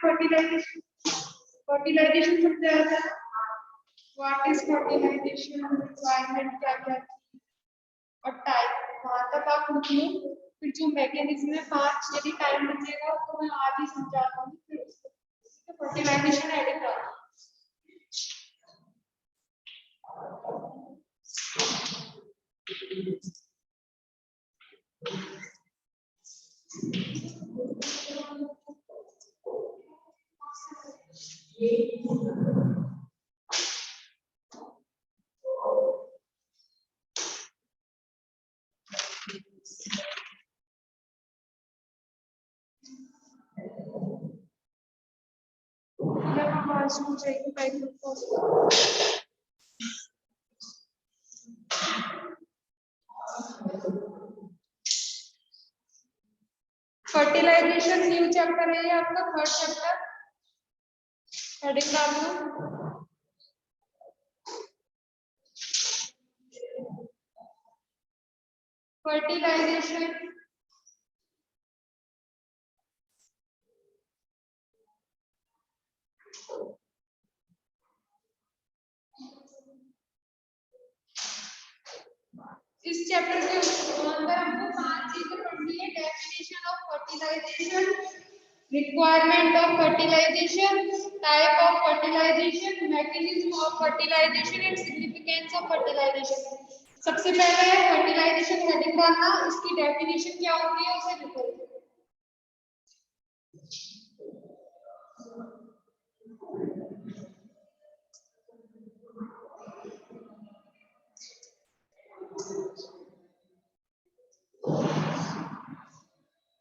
fertilization. Fertilization समझा था. What is fertilization? Requirement क्या क्या और टाइप. वहाँ तक आप लिख लो. फिर जो मैकेनिज्म है 5 यदि टाइम बचेगा तो मैं आगे समझा दूँगी. फिर उसको fertilization ऐड करा. फर्टिलाइजेशन न्यू चैप्टर है ये आपका 3rd चैप्टर. हेडिंग डाल दो. फर्टिलाइजेशन. इस चैप्टर के अंदर हमको 5 चीजें पढ़नी है. Definition of fertilization, requirement of fertilization, type of fertilization, mechanism of fertilization and significance of fertilization. सबसे पहले है फर्टिलाइजेशन हेडिंग डालना. इसकी डेफिनेशन क्या होती है उसे लिखो.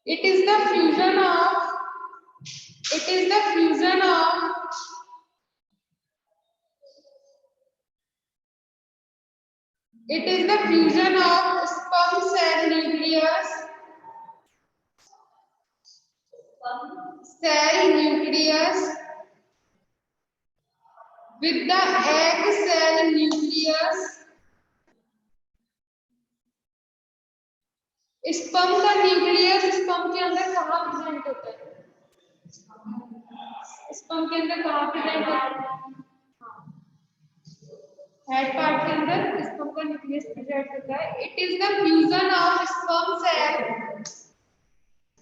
It is the fusion of sperm cell nucleus with the egg cell nucleus. Sperm का न्यूक्लियस स्पर्म के अंदर कहाँ प्रेजेंट होता है? स्पर्म के अंदर कहाँ प्रेजेंट होता है? हेड पार्ट के अंदर स्पर्म का न्यूक्लियस प्रेजेंट होता है. It is the fusion of sperm cell.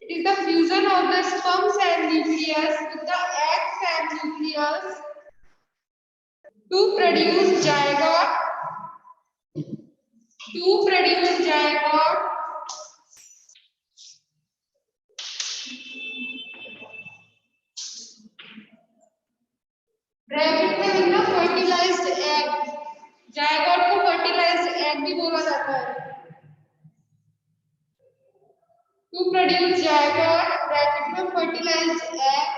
It is the fusion of the sperm cell nucleus with the egg cell nucleus to produce zygote. Bracket में लिखना fertilized egg. zygote को fertilized egg भी बोला जाता है. To produce zygote, bracket में fertilized egg.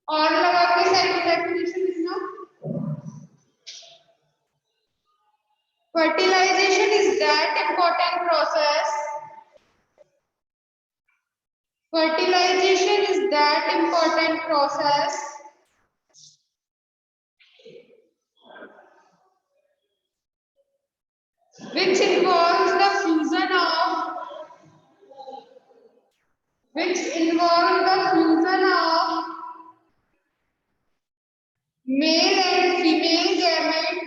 और लगा के सेकंड डेफिनेशन लिखना. Fertilization is that important process. Fertilization is that important process which involves the fusion of male and female gamete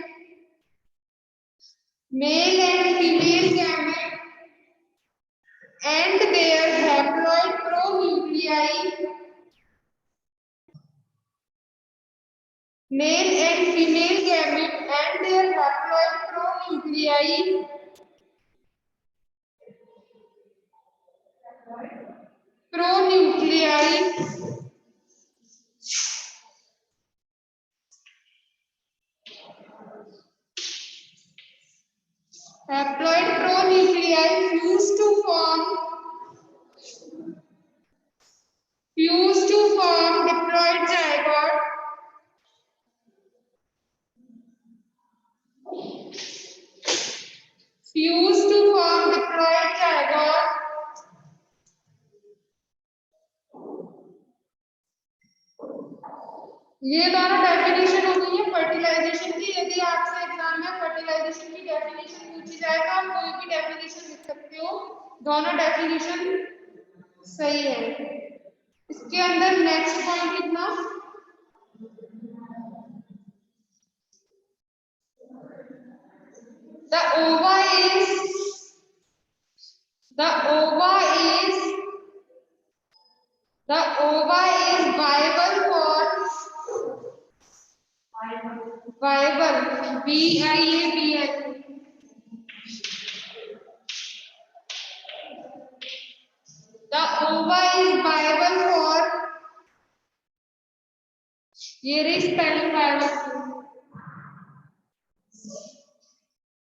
and their haploid pronuclei. Male and female gamete and their haploid pronuclei haploid pronuclei fuse to form diploid zygote. Fuse to form diploid zygote. ये दोनों definition हो गई है fertilisation की। यदि आपसे exam में fertilisation की डेफिनेशन पूछी जाए तो आप कोई भी डेफिनेशन लिख सकते हो, दोनों डेफिनेशन सही है। इसके अंदर नेक्स्ट पॉइंट लिखना, the ova is the ova is the ova is viable viable. The ova is viable for, ये रही spelling viable।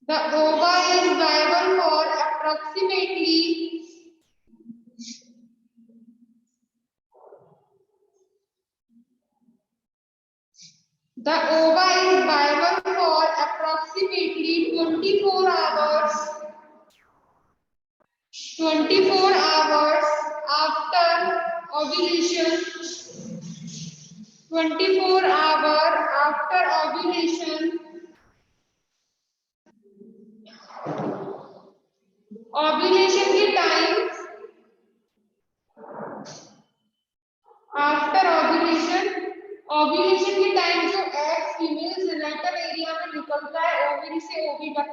The ova is viable for approximately the ova is viable for approximately 24 hours 24 hours after ovulation 24 hours after ovulation ovulation के time after ovulation ovulation के time जो egg female genital area में निकलता है ovary से ओवी तक,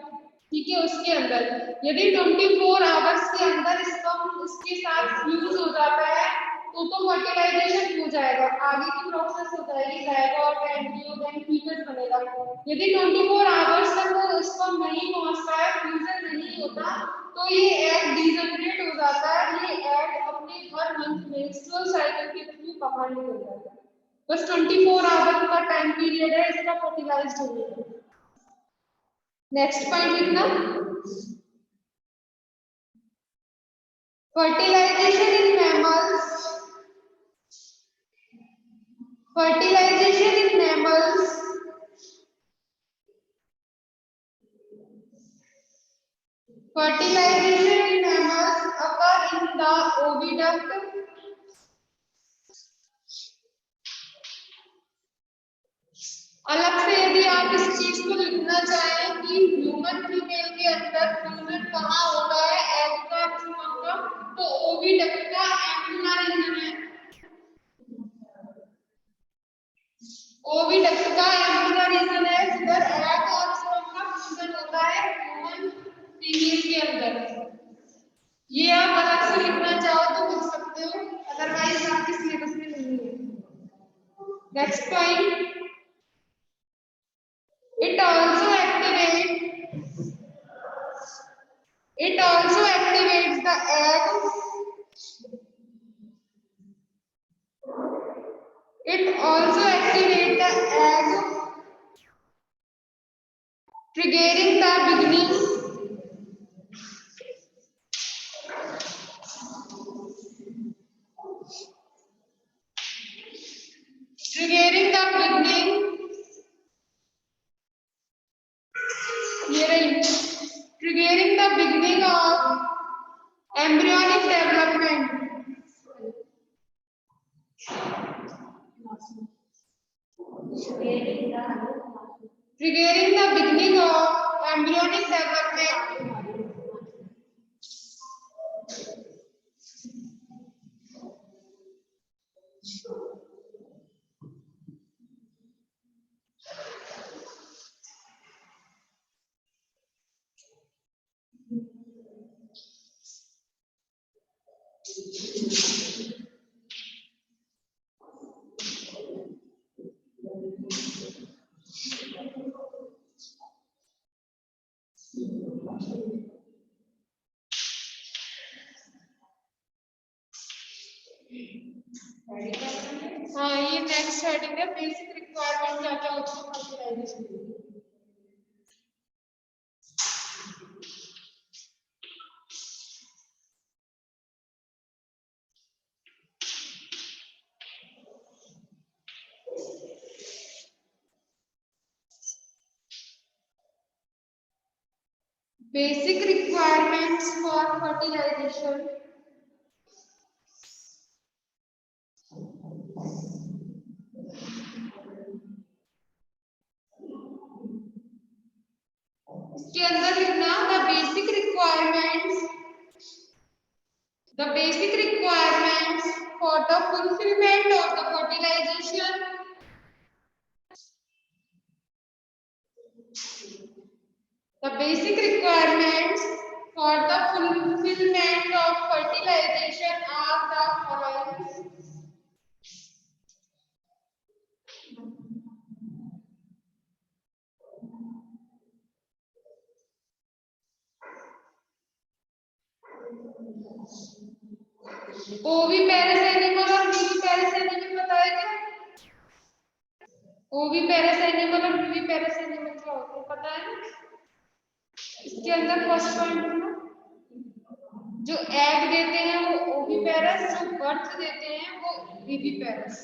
ठीक है, उसके अंदर यदि 24 आवर्स के अंदर स्पर्म इसके साथ फ्यूज हो जाता है तो फर्टिलाइजेशन हो जाएगा, आगे की प्रोसेस हो जाएगी, जाइगोट एम्ब्रियो देन फीटस बनेगा। यदि 24 आवर्स तक वो स्पर्म नहीं पहुंचता है, फ्यूजन नहीं होता, तो ये एग डिजनरेट हो जाता है, ये एग अपने हर मंथ मेंस्ट्रुअल साइकिल के थ्रू बाहर निकल जाता है। बस 24 आवर का टाइम पीरियड है इसका फर्टिलाइज्ड होने का। नेक्स्ट पॉइंट लिखना, fertilization in mammals fertilization in mammals fertilization in mammals occur in the oviduct अलग से यदि आप इस चीज को लिखना चाहें कि ह्यूमन फीमेल के अंदर फ्यूजन कहाँ होता है एग का स्पर्म का, तो ओविडक्ट का एंगुलर रीजन है, ओविडक्ट का एंगुलर रीजन है जिधर एग और स्पर्म का फ्यूजन होता है ह्यूमन फीमेल के अंदर। ये आप अलग से लिखना चाहो तो लिख सकते हो, अदरवाइज आपके सिलेबस में नहीं है। Next point, it also activates the egg it also activates the egg triggering the beginning triggering the beginning of embryonic development triggering the beginning of embryonic development हाँ ये नेक्स्ट हेडिंग है, basic requirement क्या क्या होती है fertilisation के लिए। Basic requirements for fertilization. इसके अंदर लिखना the basic requirements for the fulfilment of the fertilization The basic requirements for the fulfillment of fertilization are the following. Oviparous animal और विविपेरस एनिमल बताया क्या? ओविपेरस एनिमल और viviparous animal क्या होते हैं पता है ना? इसके अंदर फर्स्ट पॉइंट है ना, जो एग देते हैं वो ओविपेरस, जो बर्थ देते हैं वो विविपेरस।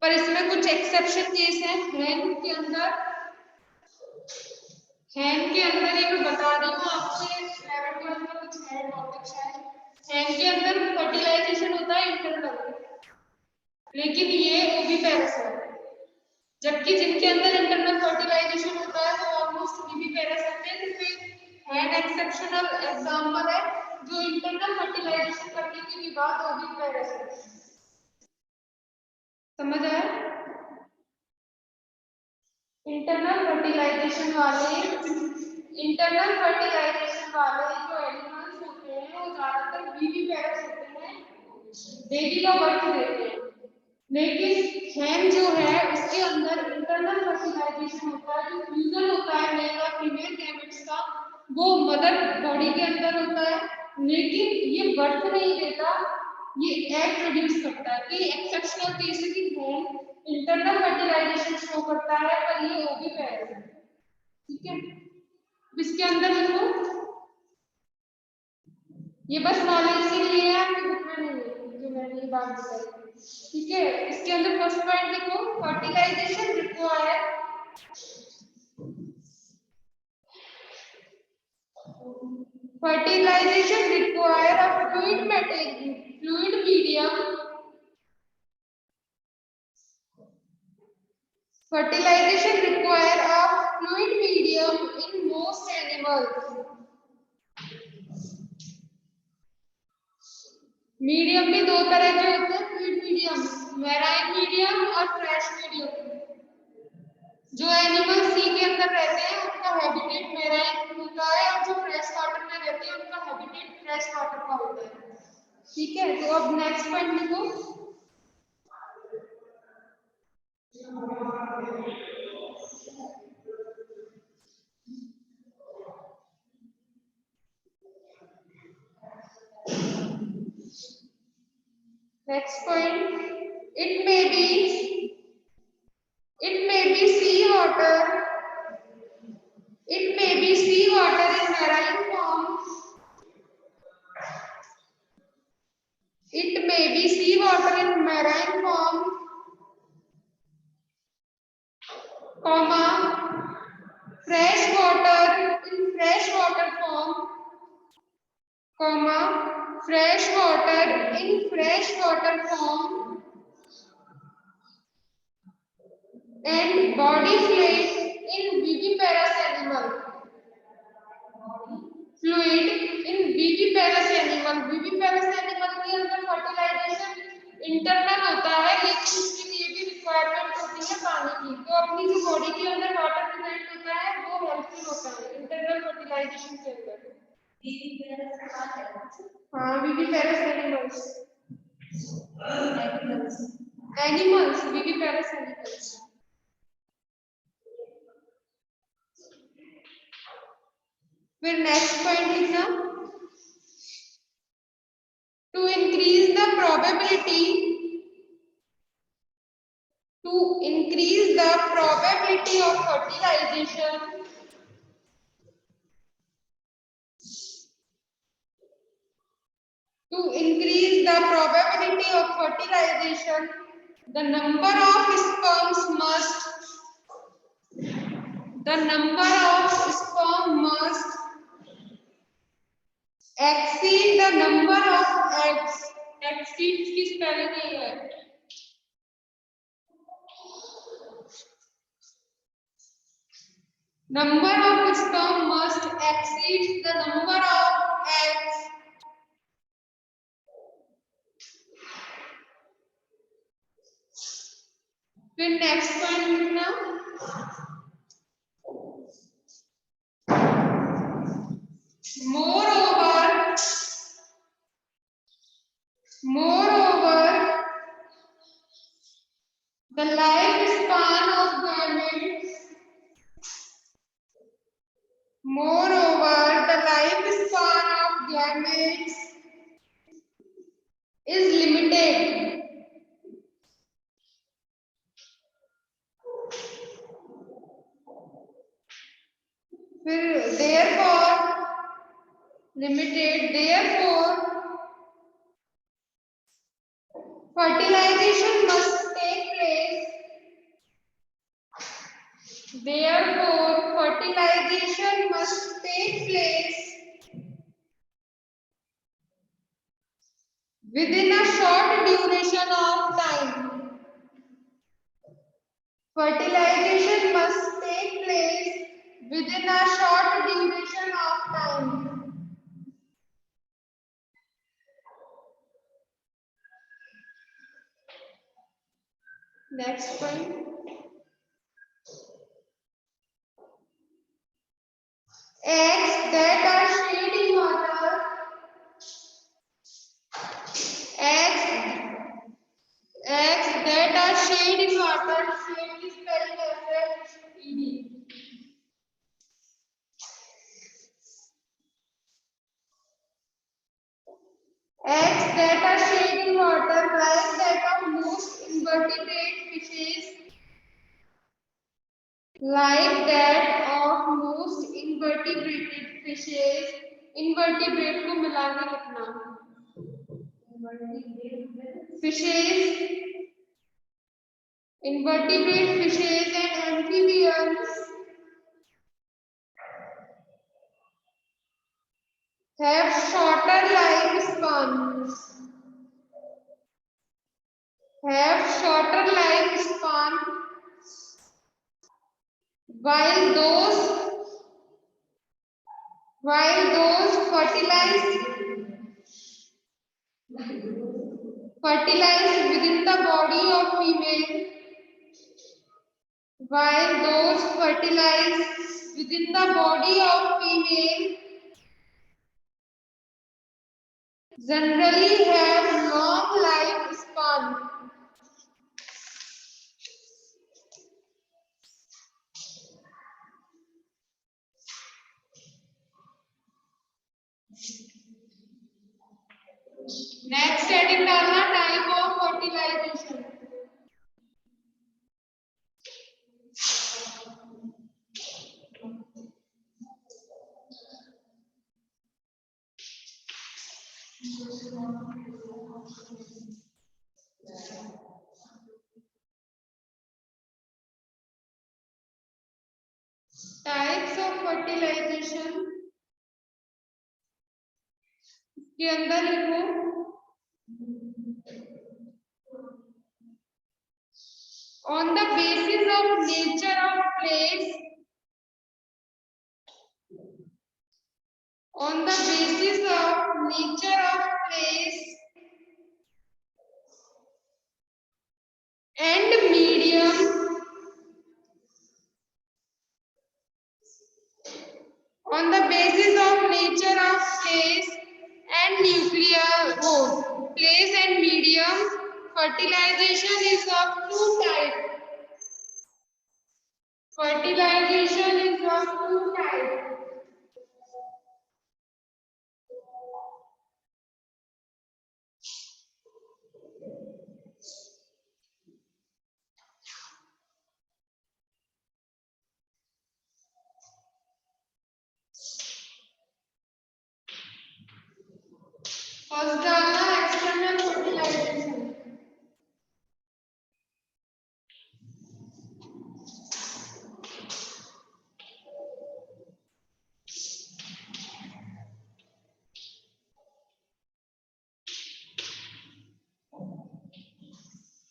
पर इसमें कुछ एक्सेप्शन केस हैं। हैन के अंदर ये मैं बता रही हूँ आपसे, 11 क्लास में कुछ है टॉपिक्स है। हैन के अंदर फर्टिलाइजेशन होता है इंटरनल, लेकिन ये ओविपेरस है। जबकि जिनके अंदर इंटरनल फर्टिलाइजेशन होता है वो ऑलमोस्ट विविपेरस होते हैं। जिसमें हैन एक्सेप्शनल एग्जांपल है, जो इंटरनल फर्टिलाइजेशन करने के भी बाद ओविपेरस है। समझ आया? इंटरनल फर्टिलाइजेशन वाले जो एनिमल्स होते हैं वो ज्यादातर विविपेरस होते हैं, बेबी का बर्थ देते हैं। लेकिन हैन जो है उसके अंदर इंटरनल फर्टिलाइजेशन होता है, जो फ्यूजन होता है मेल और फीमेल गैमेट्स का, वो मदर बॉडी के अंदर होता है, लेकिन ये बर्थ नहीं देता, ये एग प्रोड्यूस करता है। ये एक्सेप्शनल केस है कि हैन इंटरनल फर्टिलाइजेशन शो करता है पर ये ओविपेरस है। ठीक है, इसके अंदर लिखो, ये बस नॉलेज के लिए है, आपकी बुक में नहीं है जो मैंने ये बात बताई। ठीक है, इसके अंदर फर्स्ट पॉइंट लिखो, fertilization require a fluid medium. Fertilization require a fluid medium in most animals. Medium भी दो तरह के होते हैं, फ्लूइड मीडियम, मैराइन मीडियम और फ्रेश मीडियम। जो एनिमल सी के अंदर रहते हैं उनका हैबिटेट मैराइन होता है, और जो फ्रेश वाटर में रहते हैं उनका हैबिटेट फ्रेश वाटर का होता है। ठीक है, तो अब नेक्स्ट पॉइंट लिखो, next point, it may be seawater in marine form. It may be seawater in marine form, comma, fresh water in freshwater form, comma, fresh water in freshwater form, and body fluid in viviparous animal. Fluid in viviparous animal. Viviparous animal के अंदर fertilisation internal होता है, लेकिन उसके लिए भी requirement होती है पानी की। तो अपनी जो बॉडी के अंदर वाटर प्रेजेंट होता है वो हेल्पफुल होता है इंटरनल फर्टिलाइजेशन के अंदर। हाँ, viviparous animals, viviparous animals। फिर नेक्स्ट पॉइंट लिखना, to increase the probability of fertilization, the number of sperm must exceed the number of eggs. Exceed की स्पेलिंग नहीं है, Number of sperm must exceed the number of eggs. फिर next point लिखना, moreover the lifespan of gametes is limited. फिर therefore fertilization must take place. Therefore fertilization must take place within a short duration of time. Fertilization must take place within a short duration of time. Next point. Eggs that are shed in water. Eggs that are shed in water. Shed is spelled as ed. Eggs that are shed in water, like that of most invertebrate fishes, invertebrate को मिला के लिखना, invertebrate fishes and amphibians have shorter lifespans. While those fertilized within the body of female, generally have long lifespan. Next heading डालना, type of fertilization. Types of fertilization के अंदर लिखो, on the basis of nature of place, and medium, on the basis of nature of place and nuclear mode. Place and medium fertilization is of two types. First डालना external fertilization.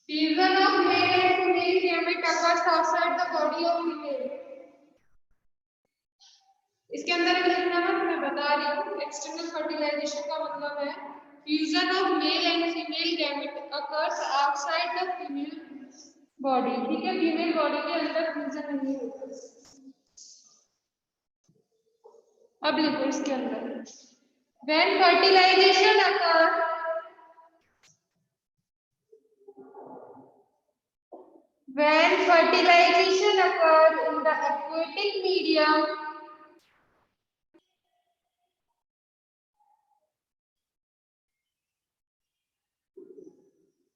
Fusion of male and female gamete occurs outside the body of female. इसके अंदर लिखना मत, मैं बता रही हूँ। External fertilisation का मतलब है fusion of male and female gamete occurs outside the female body. ठीक है, फीमेल बॉडी के अंदर फ्यूजन नहीं होता। अब लिखो इसके अंदर, when fertilization occur, when fertilization occurs in the aquatic medium,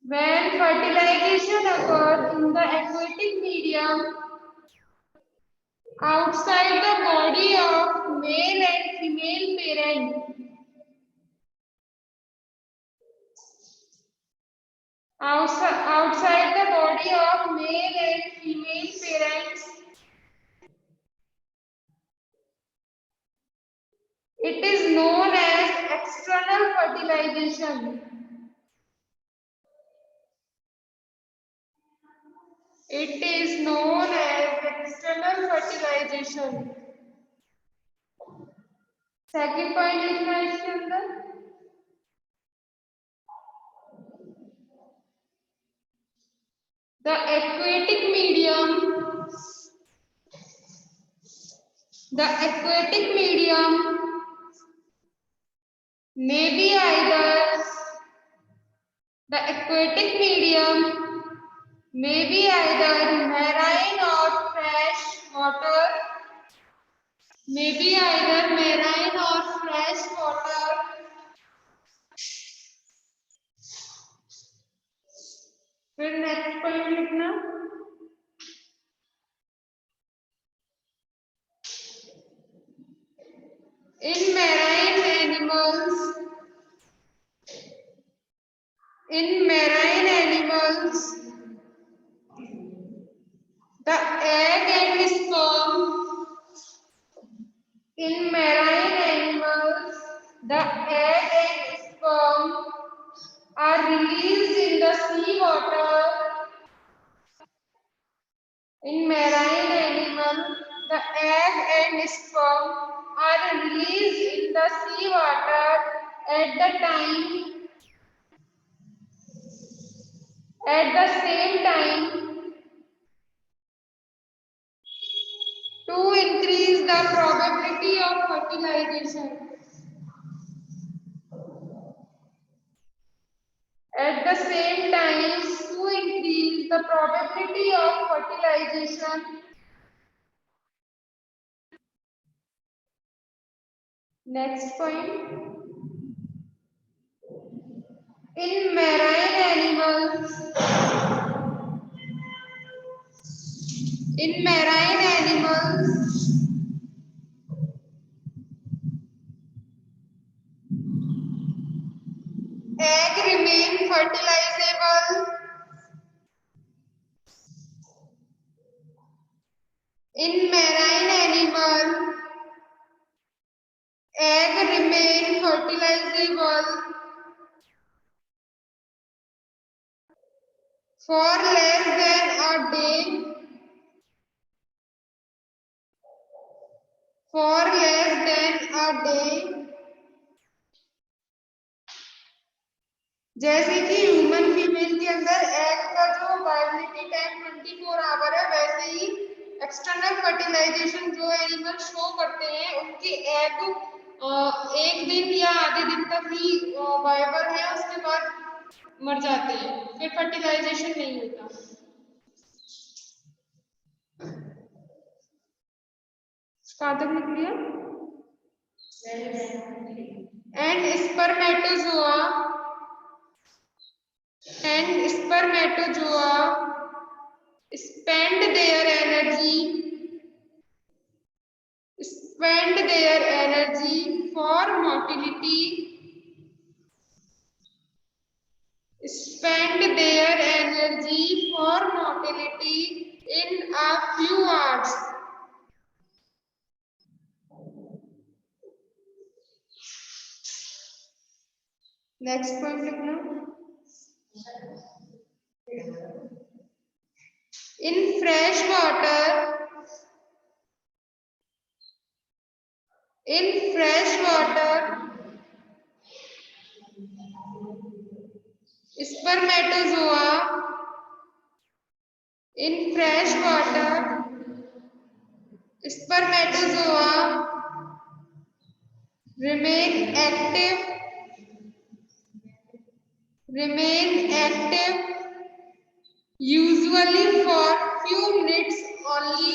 when fertilization occurs in the aquatic medium outside the body of male and female parent, outside the body of male and female parents, it is known as external fertilization. It is known as external fertilization. Second point लिखना है इसके अंदर, the aquatic medium, the aquatic medium may be either, the aquatic medium may be either marine or fresh water, may be either marine or fresh water, फिर next point लिखना, in marine animals, in marine animals the egg and sperm, in marine animals the egg and sperm are released in the sea water. In marine animals the egg and sperm are released in the sea water at the same time to increase the probability of fertilization. At the same time to increase the probability of fertilization. Next point. In marine animals, in marine animals, egg remain fertilizable. In marine animal, egg remain fertilizable for less than a day. For less than a day. जैसे कि human female के अंदर egg का जो viability time 24 our है, वैसे ही external fertilisation जो animal show करते हैं उनके एग एक दिन या आधे दिन तक ही वाइबल है, उसके बाद मर जाते हैं, फिर फर्टिलाइजेशन नहीं होता। कहाँ तक लिख लिया? And spermatozoa spend their energy for motility, in a few hours. Next point लिखना, in fresh water In fresh water, spermatozoa in fresh water, spermatozoa remain active usually for few minutes only.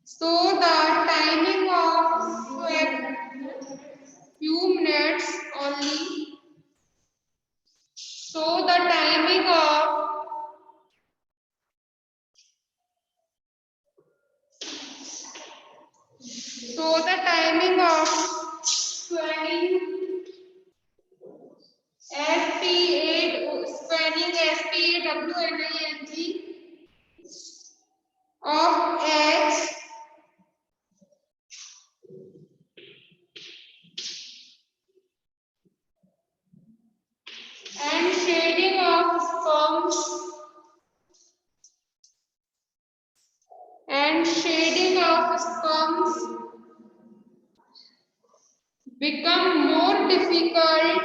So the timing of few minutes only. So the timing of spanning SPAWNING of H and shading of sperms become more difficult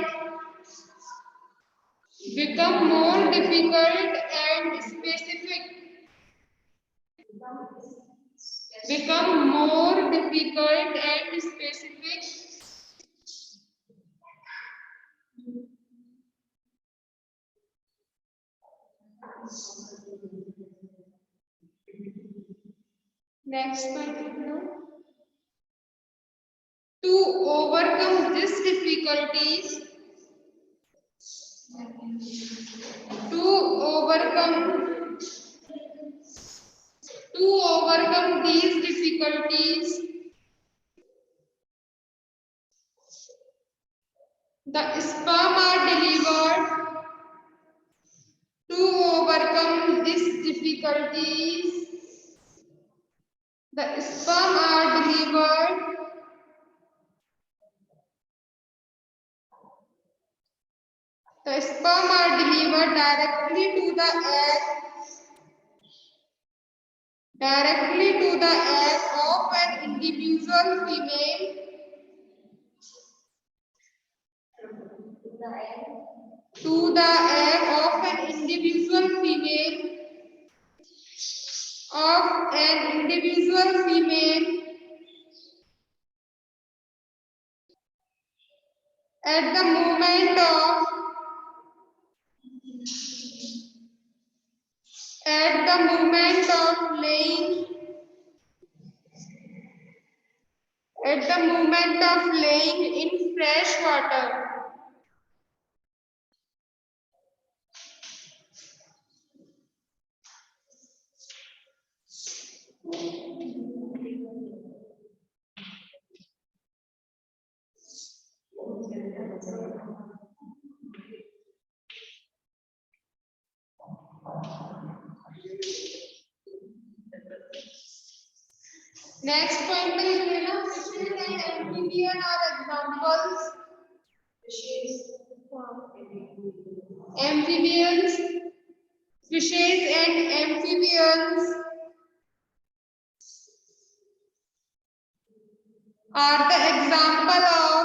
and specific. Become more difficult and specific. Next one. To overcome these difficulties, to overcome these difficulties, the sperm are delivered. To overcome these difficulties, the sperm are delivered. The sperm are delivered directly to the egg of an individual female. To the egg of an individual female at the moment of laying in fresh water. Next point पे लिख लेना fishes and amphibian are examples. Fishes and amphibians are the example of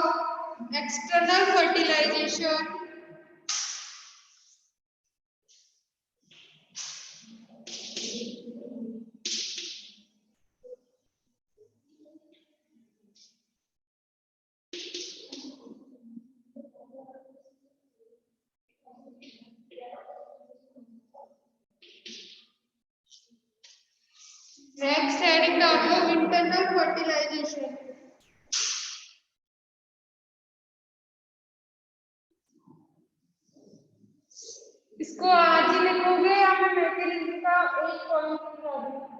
external fertilization. Next heading down below internal fertilization. इसको आज ही लिखोगे या मैं mechanism का एक पॉइंट समझा दूंगा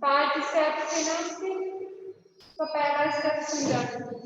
5 स्टेप्स थे ना इसके तो पहला स्टेप समझा दूंगा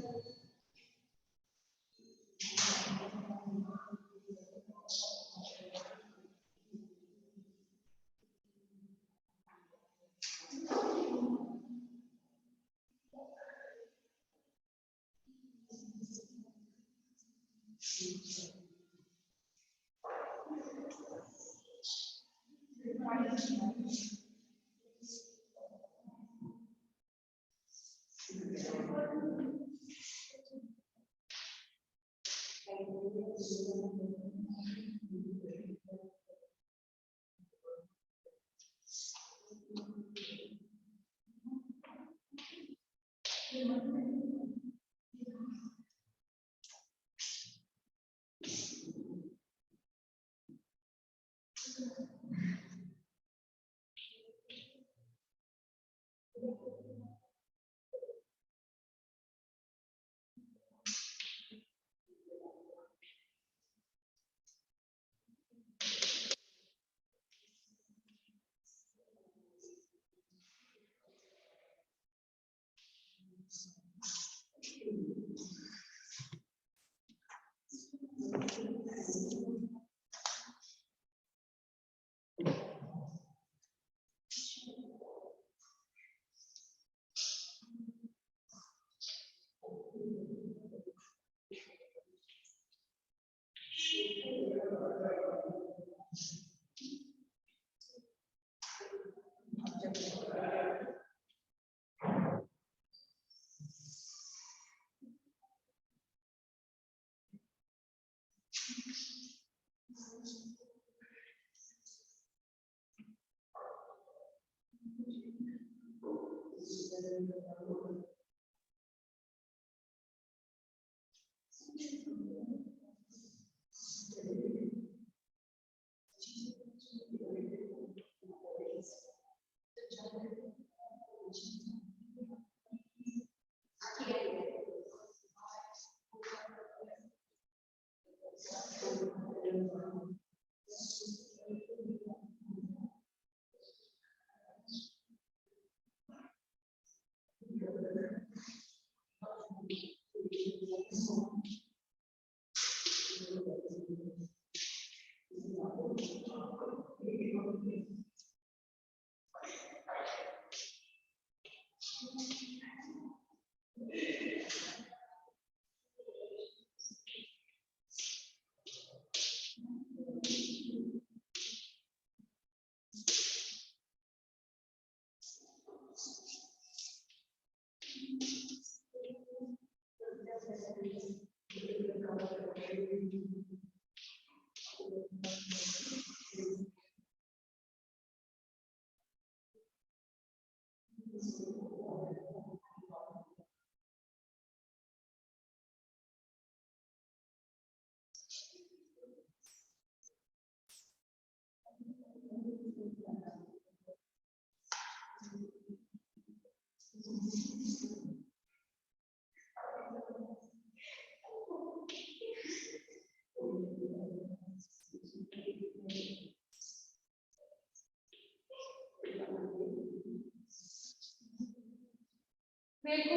देखो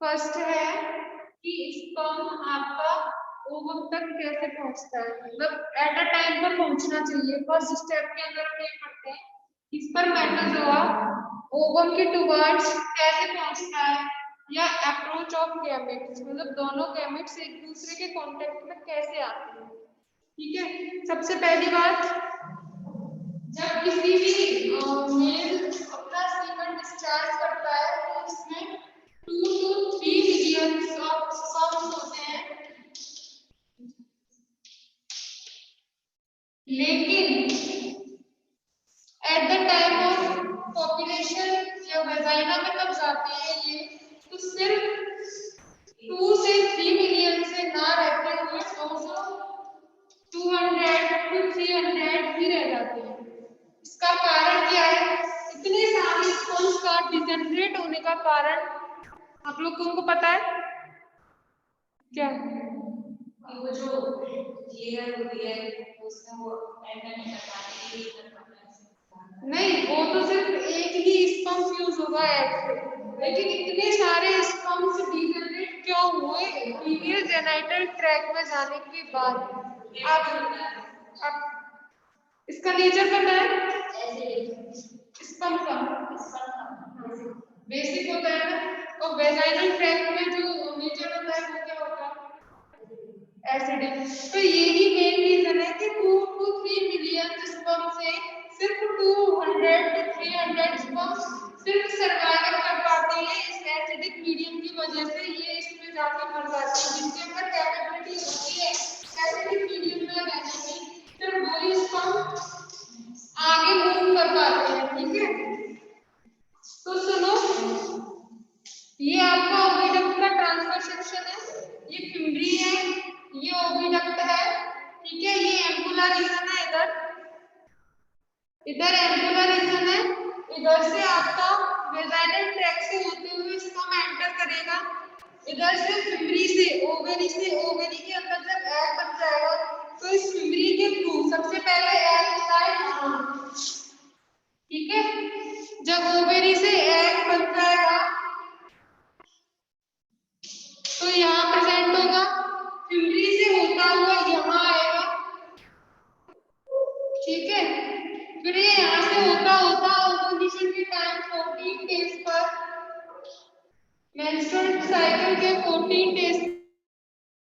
फर्स्ट है कि स्पर्म आपका ओवम तक कैसे पहुंचता है, मतलब एट अ टाइम पर पहुंचना चाहिए। फर्स्ट स्टेप के अंदर हम ये पढ़ते हैं स्पर्मेटोजोआ ओवम के टुवर्ड्स कैसे पहुंचता है, या अप्रोच ऑफ गैमेट्स, मतलब दोनों गैमेट्स एक दूसरे के कांटेक्ट में कैसे आते हैं। ठीक है, सबसे पहली बात, जब किसी भी मेल अपना सीमेंट डिस्चार्ज करता है तो इसमें 2 to 3 मिलियन ऑफ स्पर्म्स होते हैं, लेकिन at the time of population या वेजाइना में कब जाते हैं ये, तो सिर्फ 2 से 3 मिलियन से ना रहते हुए 200 to 300 ही रह जाते हैं। इसका कारण क्या है, इतने सारे स्पर्म्स का डिजनरेट होने का कारण आप लोगों को पता है क्या? वो जो लेयर होती है उसमें वो एंड नहीं, वो तो सिर्फ एक ही स्पर्म फ्यूज होगा एग से, लेकिन इतने सारे स्पर्म्स डिजनरेट क्यों हुए फीमेल जेनिटल ट्रैक में जाने के बाद? आप इसका नेचर पता है? स्पर्म का बेसिक होता है ना, और वेजाइनल ट्रैक में जो नेचर होता है वो क्या होता है? एसिडिक। तो यही मेन रीजन है कि 2 to 3 मिलियन स्पर्म से सिर्फ 200 to 300 स्पर्म सिर्फ सर्वाइव कर पाते हैं इस एसिडिक मीडियम की वजह से। ये इसमें जाके मर जाते हैं जिनके अंदर कैपेबिलिटी होती है एसिडिक मीडियम में रहने की, सिर्फ वही स्पर्म आगे मूव कर पाते हैं। ठीक है, तो सुनो, ये आपका ओविडक्ट का ट्रांसफर सेक्शन है, ये फिम्बरी है, ये ओविडक्ट है। ठीक है, ये एम्पुला रीजन है, इधर एम्पुला रीजन है, इधर से आपका वेजाइनल ट्रैक्ट से होते हुए स्पर्म एंटर करेगा, इधर से फिम्बरी से ओवरी के अंदर जब एग बन जाएगा तो इस फिम्बरी के थ्रू सबसे पहले एग होता है यहाँ। ठीक है, जब ओवरी से एग बन जाएगा तो यहाँ प्रेजेंट होगा, फिम्बरी से होता हुआ यहाँ आएगा। ठीक है, फिर ये यहाँ से होता होता ओवुलेशन के टाइम 14 डेज पर, मेंस्ट्रुअल साइकिल के 14 डेज